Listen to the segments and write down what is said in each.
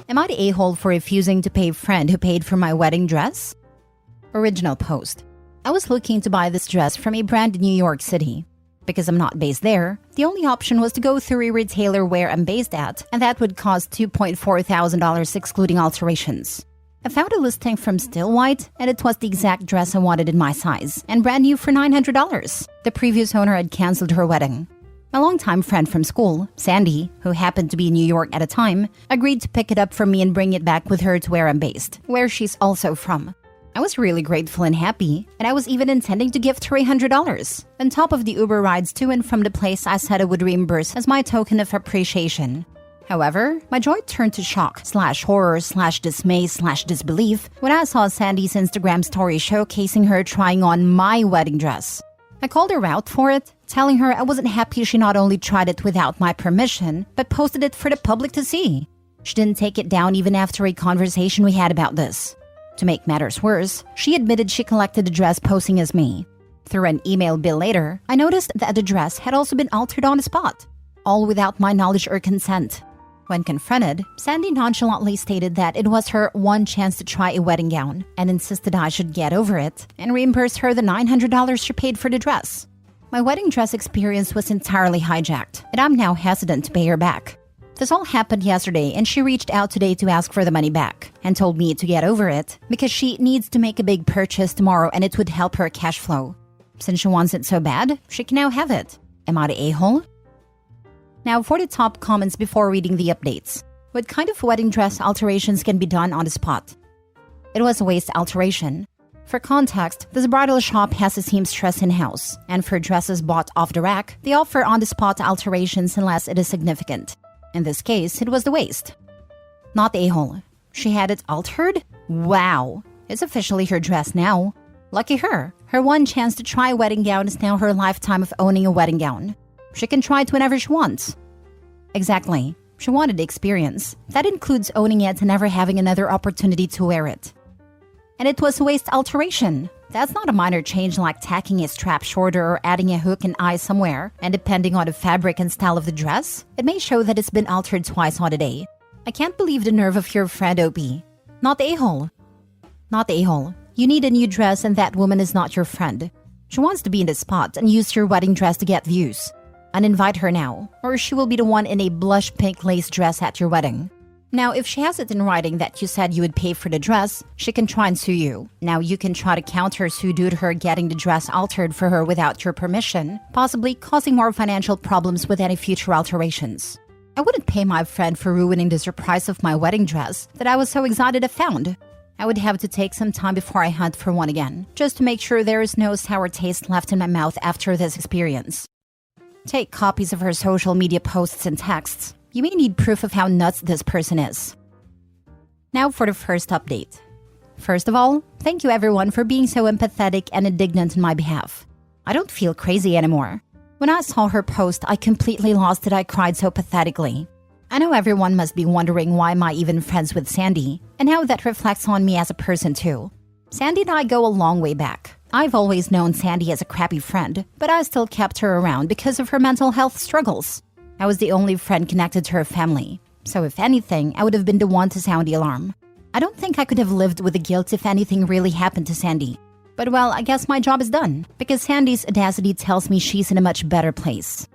Am I the a-hole for refusing to pay a friend who paid for my wedding dress? Original post. I was looking to buy this dress from a brand in New York City. Because I'm not based there, the only option was to go through a retailer where I'm based at, and that would cost $2,400 excluding alterations. I found a listing from Still White, and it was the exact dress I wanted in my size, and brand new for $900. The previous owner had canceled her wedding. My longtime friend from school, Sandy, who happened to be in New York at the time, agreed to pick it up from me and bring it back with her to where I'm based, where she's also from. I was really grateful and happy, and I was even intending to gift her $100, on top of the Uber rides to and from the place I said I would reimburse as my token of appreciation. However, my joy turned to shock/horror/dismay/disbelief when I saw Sandy's Instagram story showcasing her trying on my wedding dress. I called her out for it, telling her I wasn't happy she not only tried it without my permission, but posted it for the public to see. She didn't take it down even after a conversation we had about this. To make matters worse, she admitted she collected the dress posing as me. Through an email bill later, I noticed that the dress had also been altered on the spot, all without my knowledge or consent. When confronted, Sandy nonchalantly stated that it was her one chance to try a wedding gown and insisted I should get over it and reimburse her the $900 she paid for the dress. My wedding dress experience was entirely hijacked, and I'm now hesitant to pay her back. This all happened yesterday, and she reached out today to ask for the money back and told me to get over it because she needs to make a big purchase tomorrow and it would help her cash flow. Since she wants it so bad, she can now have it. Am I the a-hole? Now for the top comments before reading the updates. What kind of wedding dress alterations can be done on the spot? It was a waist alteration. For context, this bridal shop has a seamstress in-house, and for dresses bought off the rack, they offer on-the-spot alterations unless it is significant. In this case, it was the waist. Not the a-hole. She had it altered? Wow. It's officially her dress now. Lucky her. Her one chance to try a wedding gown is now her lifetime of owning a wedding gown. She can try it whenever she wants. Exactly. She wanted the experience. That includes owning it and never having another opportunity to wear it. And it was a waist alteration. That's not a minor change like tacking a strap shorter or adding a hook and eye somewhere, and depending on the fabric and style of the dress, it may show that it's been altered twice on a day. I can't believe the nerve of your friend OP. Not the a-hole. Not the a-hole. You need a new dress and that woman is not your friend. She wants to be in the spot and use your wedding dress to get views. Uninvite her now, or she will be the one in a blush pink lace dress at your wedding. Now, if she has it in writing that you said you would pay for the dress, she can try and sue you. Now, you can try to counter-sue due to her getting the dress altered for her without your permission, possibly causing more financial problems with any future alterations. I wouldn't pay my friend for ruining the surprise of my wedding dress that I was so excited I found. I would have to take some time before I hunt for one again, just to make sure there is no sour taste left in my mouth after this experience. Take copies of her social media posts and texts. You may need proof of how nuts this person is. Now for the first update. First of all, thank you everyone for being so empathetic and indignant on my behalf. I don't feel crazy anymore. When I saw her post, I completely lost it. I cried so pathetically. I know everyone must be wondering why am I even friends with Sandy, and how that reflects on me as a person too. Sandy and I go a long way back. I've always known Sandy as a crappy friend, but I still kept her around because of her mental health struggles. I was the only friend connected to her family, so if anything, I would have been the one to sound the alarm. I don't think I could have lived with the guilt if anything really happened to Sandy. But well, I guess my job is done, because Sandy's audacity tells me she's in a much better place.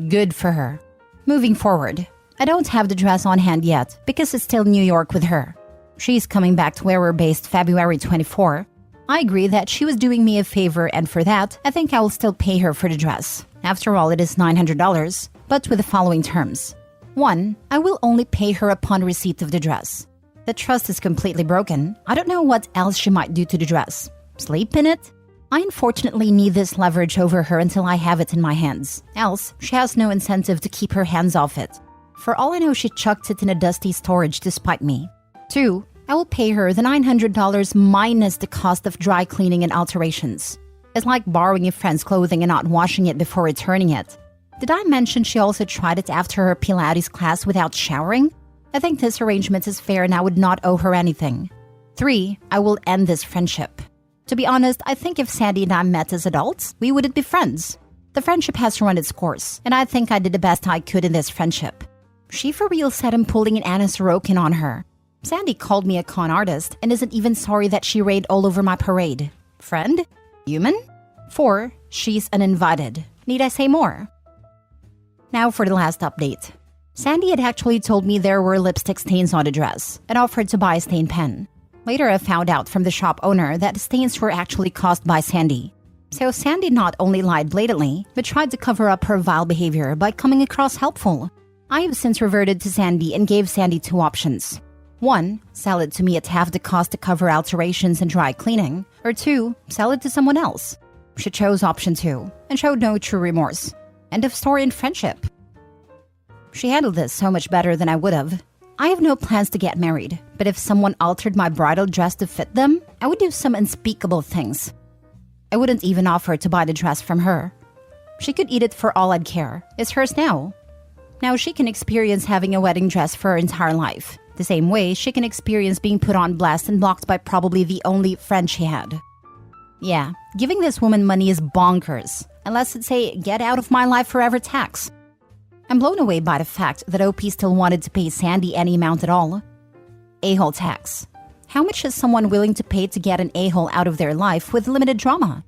Good for her. Moving forward, I don't have the dress on hand yet, because it's still New York with her. She's coming back to where we're based February 24. I agree that she was doing me a favor, and for that, I think I will still pay her for the dress. After all, it is $900, but with the following terms. 1. I will only pay her upon receipt of the dress. The trust is completely broken. I don't know what else she might do to the dress. Sleep in it? I unfortunately need this leverage over her until I have it in my hands. Else, she has no incentive to keep her hands off it. For all I know, she chucked it in a dusty storage to spite me. 2. I will pay her the $900 minus the cost of dry cleaning and alterations. It's like borrowing a friend's clothing and not washing it before returning it. Did I mention she also tried it after her Pilates class without showering? I think this arrangement is fair and I would not owe her anything. 3. I will end this friendship. To be honest, I think if Sandy and I met as adults, we wouldn't be friends. The friendship has run its course, and I think I did the best I could in this friendship. She for real said I'm pulling an Anna Sorokin on her. Sandy called me a con artist and isn't even sorry that she rayed all over my parade. Friend? Human? 4. She's uninvited. Need I say more? Now for the last update. Sandy had actually told me there were lipstick stains on the dress and offered to buy a stain pen. Later, I found out from the shop owner that the stains were actually caused by Sandy. So Sandy not only lied blatantly, but tried to cover up her vile behavior by coming across helpful. I have since reverted to Sandy and gave Sandy 2 options. 1. Sell it to me at half the cost to cover alterations and dry cleaning. Or 2. Sell it to someone else. She chose option 2 and showed no true remorse. End of story in friendship. She handled this so much better than I would have. I have no plans to get married, but if someone altered my bridal dress to fit them, I would do some unspeakable things. I wouldn't even offer to buy the dress from her. She could eat it for all I'd care. It's hers now. Now she can experience having a wedding dress for her entire life. The same way she can experience being put on blast and blocked by probably the only friend she had. Yeah, giving this woman money is bonkers, unless it's a get out of my life forever tax. I'm blown away by the fact that OP still wanted to pay Sandy any amount at all. A-hole tax. How much is someone willing to pay to get an a-hole out of their life with limited drama?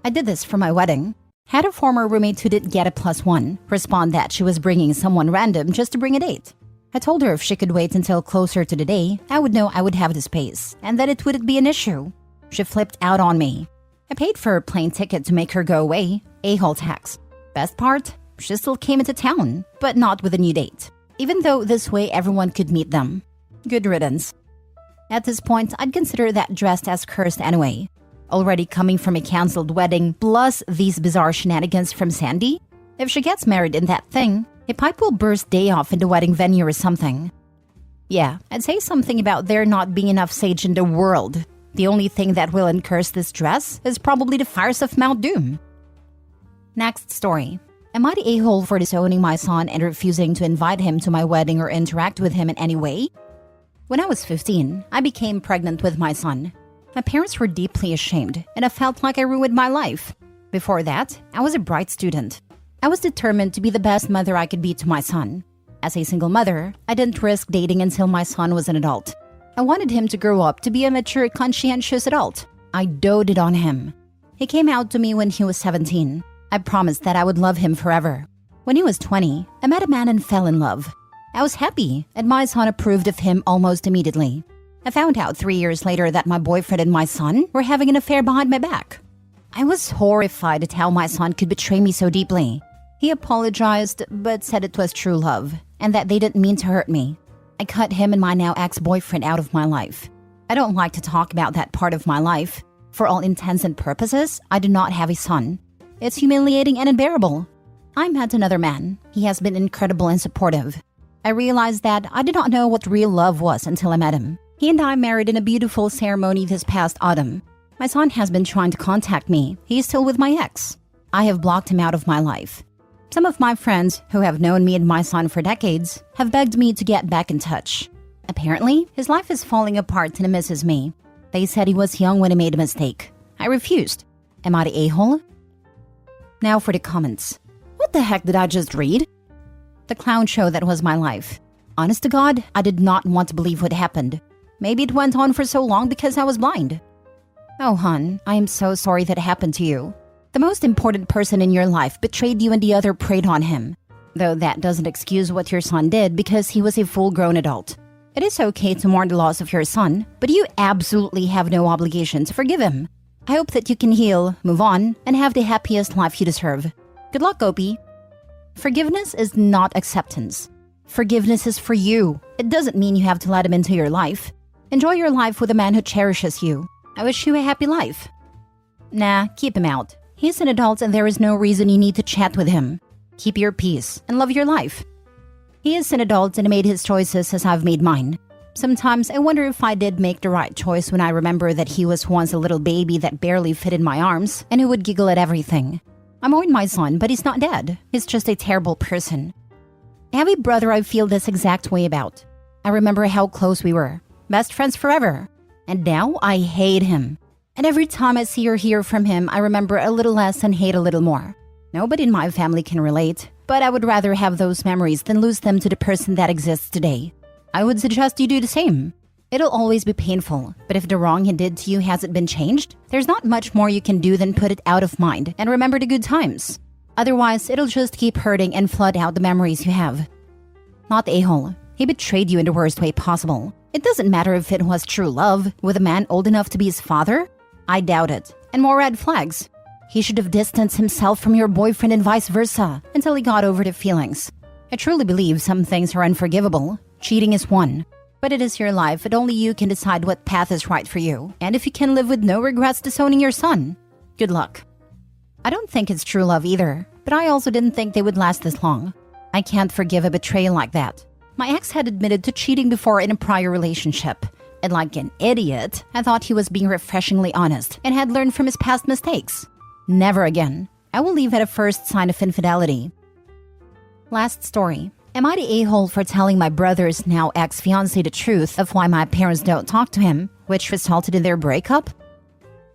I did this for my wedding. Had a former roommate who didn't get a +1 respond that she was bringing someone random just to bring a date. I told her if she could wait until closer to the day, I would know I would have the space and that it wouldn't be an issue. She flipped out on me. I paid for a plane ticket to make her go away. A-hole tax. Best part? She still came into town, but not with a new date, even though this way everyone could meet them. Good riddance. At this point, I'd consider that dressed as cursed anyway. Already coming from a cancelled wedding, plus these bizarre shenanigans from Sandy? If she gets married in that thing, a pipe will burst day off in the wedding venue or something. Yeah, I'd say something about there not being enough sage in the world. The only thing that will uncurse this dress is probably the fires of Mount Doom. Next story. Am I the a-hole for disowning my son and refusing to invite him to my wedding or interact with him in any way? When I was 15, I became pregnant with my son. My parents were deeply ashamed, and I felt like I ruined my life. Before that, I was a bright student. I was determined to be the best mother I could be to my son. As a single mother, I didn't risk dating until my son was an adult. I wanted him to grow up to be a mature, conscientious adult. I doted on him. He came out to me when he was 17. I promised that I would love him forever. When he was 20, I met a man and fell in love. I was happy, and my son approved of him almost immediately. I found out 3 years later that my boyfriend and my son were having an affair behind my back. I was horrified at how my son could betray me so deeply. He apologized, but said it was true love, and that they didn't mean to hurt me. I cut him and my now ex-boyfriend out of my life. I don't like to talk about that part of my life. For all intents and purposes, I do not have a son. It's humiliating and unbearable. I met another man. He has been incredible and supportive. I realized that I did not know what real love was until I met him. He and I married in a beautiful ceremony this past autumn. My son has been trying to contact me. He is still with my ex. I have blocked him out of my life. Some of my friends, who have known me and my son for decades, have begged me to get back in touch. Apparently, his life is falling apart and he misses me. They said he was young when he made a mistake. I refused. Am I the a-hole? Now for the comments. What the heck did I just read? The clown show that was my life. Honest to God, I did not want to believe what happened. Maybe it went on for so long because I was blind. Oh, hon, I am so sorry that happened to you. The most important person in your life betrayed you and the other preyed on him. Though that doesn't excuse what your son did because he was a full-grown adult. It is okay to mourn the loss of your son, but you absolutely have no obligation to forgive him. I hope that you can heal, move on, and have the happiest life you deserve. Good luck, Opie. Forgiveness is not acceptance. Forgiveness is for you. It doesn't mean you have to let him into your life. Enjoy your life with a man who cherishes you. I wish you a happy life. Nah, keep him out. He's an adult and there is no reason you need to chat with him. Keep your peace and love your life. He is an adult and made his choices as I've made mine. Sometimes I wonder if I did make the right choice when I remember that he was once a little baby that barely fit in my arms and who would giggle at everything. I mourn my son, but he's not dead. He's just a terrible person. I have a brother I feel this exact way about. I remember how close we were. Best friends forever. And now I hate him. And every time I see or hear from him, I remember a little less and hate a little more. Nobody in my family can relate, but I would rather have those memories than lose them to the person that exists today. I would suggest you do the same. It'll always be painful, but if the wrong he did to you hasn't been changed, there's not much more you can do than put it out of mind and remember the good times. Otherwise, it'll just keep hurting and flood out the memories you have. Not the a-hole. He betrayed you in the worst way possible. It doesn't matter if it was true love with a man old enough to be his father. I doubt it. And more red flags. He should have distanced himself from your boyfriend and vice versa until he got over the feelings. I truly believe some things are unforgivable. Cheating is one. But it is your life and only you can decide what path is right for you. And if you can live with no regrets disowning your son, good luck. I don't think it's true love either, but I also didn't think they would last this long. I can't forgive a betrayal like that. My ex had admitted to cheating before in a prior relationship. And like an idiot, I thought he was being refreshingly honest and had learned from his past mistakes. Never again. I will leave at a first sign of infidelity. Last story. Am I the a-hole for telling my brother's now ex-fiancé the truth of why my parents don't talk to him, which resulted in their breakup?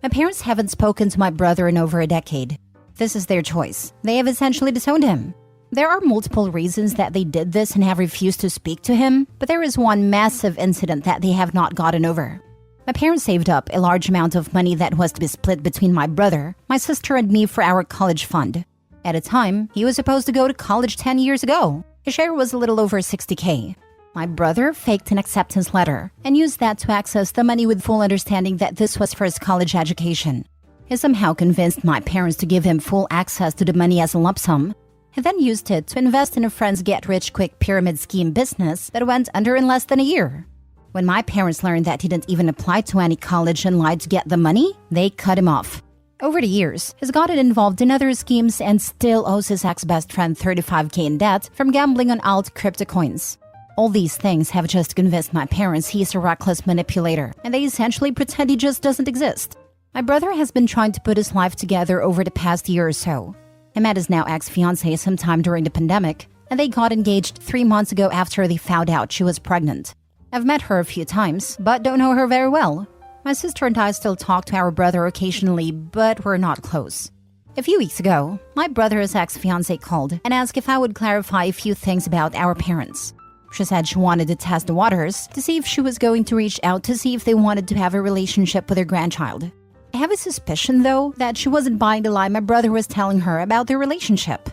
My parents haven't spoken to my brother in over a decade. This is their choice. They have essentially disowned him. There are multiple reasons that they did this and have refused to speak to him, but there is one massive incident that they have not gotten over. My parents saved up a large amount of money that was to be split between my brother, my sister, and me for our college fund. At a time, he was supposed to go to college 10 years ago. His share was a little over $60K. My brother faked an acceptance letter and used that to access the money with full understanding that this was for his college education. He somehow convinced my parents to give him full access to the money as a lump sum. He then used it to invest in a friend's get-rich-quick pyramid scheme business that went under in less than a year. When my parents learned that he didn't even apply to any college and lied to get the money, they cut him off. Over the years, he's gotten involved in other schemes and still owes his ex-best friend $35K in debt from gambling on alt crypto coins. All these things have just convinced my parents he's a reckless manipulator, and they essentially pretend he just doesn't exist. My brother has been trying to put his life together over the past year or so. He met his now ex-fiancée sometime during the pandemic, and they got engaged 3 months ago after they found out she was pregnant. I've met her a few times, but don't know her very well. My sister and I still talk to our brother occasionally, but we're not close. A few weeks ago, my brother's ex-fiancée called and asked if I would clarify a few things about our parents. She said she wanted to test the waters to see if she was going to reach out to see if they wanted to have a relationship with their grandchild. I have a suspicion, though, that she wasn't buying the lie my brother was telling her about their relationship.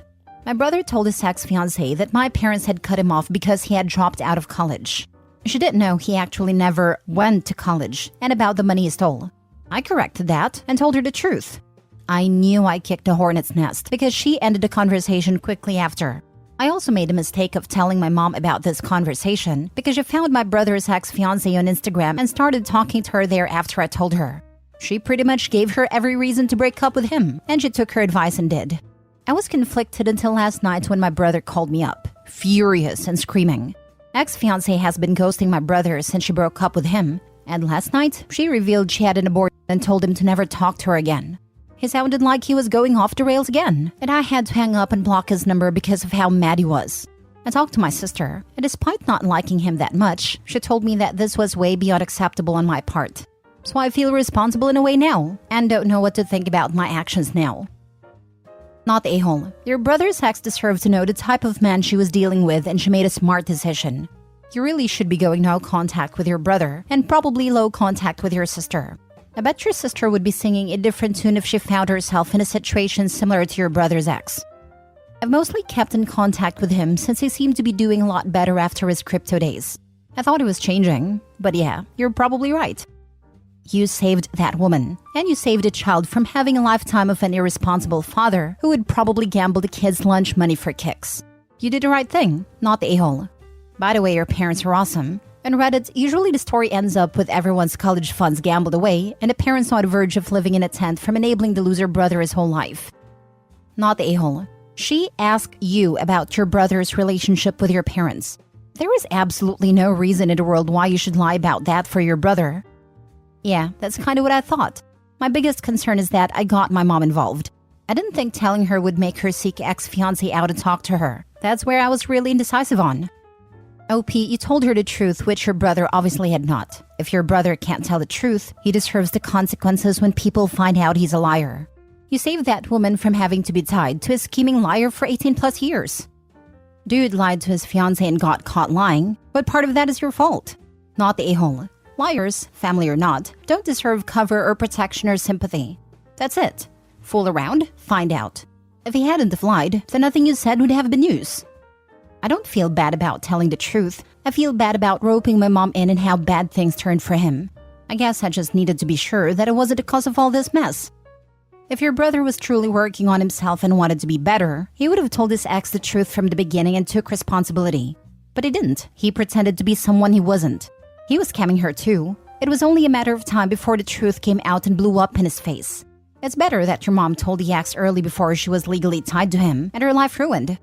My brother told his ex-fiancée that my parents had cut him off because he had dropped out of college. She didn't know he actually never went to college and about the money he stole. I corrected that and told her the truth. I knew I kicked a hornet's nest because she ended the conversation quickly after. I also made the mistake of telling my mom about this conversation because she found my brother's ex-fiancée on Instagram and started talking to her there after I told her. She pretty much gave her every reason to break up with him, and she took her advice and did. I was conflicted until last night when my brother called me up, furious and screaming. Ex-fiancée has been ghosting my brother since she broke up with him, and last night she revealed she had an abortion and told him to never talk to her again. He sounded like he was going off the rails again, and I had to hang up and block his number because of how mad he was. I talked to my sister, and despite not liking him that much, she told me that this was way beyond acceptable on my part. So I feel responsible in a way now, and don't know what to think about my actions now. Not the a-hole. Your brother's ex deserved to know the type of man she was dealing with, and she made a smart decision. You really should be going no contact with your brother, and probably low contact with your sister. I bet your sister would be singing a different tune if she found herself in a situation similar to your brother's ex. I've mostly kept in contact with him since he seemed to be doing a lot better after his crypto days. I thought he was changing, but yeah, you're probably right. You saved that woman, and you saved a child from having a lifetime of an irresponsible father who would probably gamble the kids' lunch money for kicks. You did the right thing, not the a-hole. By the way, your parents are awesome. On Reddit, usually the story ends up with everyone's college funds gambled away and the parents on the verge of living in a tent from enabling the loser brother his whole life. Not the a-hole. She asked you about your brother's relationship with your parents. There is absolutely no reason in the world why you should lie about that for your brother. Yeah, that's kind of what I thought. My biggest concern is that I got my mom involved. I didn't think telling her would make her seek ex-fiancé out and talk to her. That's where I was really indecisive on. OP, you told her the truth, which your brother obviously had not. If your brother can't tell the truth, he deserves the consequences when people find out he's a liar. You saved that woman from having to be tied to a scheming liar for 18 plus years. Dude lied to his fiancée and got caught lying, but part of that is your fault, not the a-hole. Liars, family or not, don't deserve cover or protection or sympathy. That's it. Fool around, find out. If he hadn't have lied, then nothing you said would have been news. I don't feel bad about telling the truth. I feel bad about roping my mom in and how bad things turned for him. I guess I just needed to be sure that it wasn't the cause of all this mess. If your brother was truly working on himself and wanted to be better, he would have told his ex the truth from the beginning and took responsibility. But he didn't. He pretended to be someone he wasn't. He was scamming her too. It was only a matter of time before the truth came out and blew up in his face. It's better that your mom told the ex early before she was legally tied to him and her life ruined.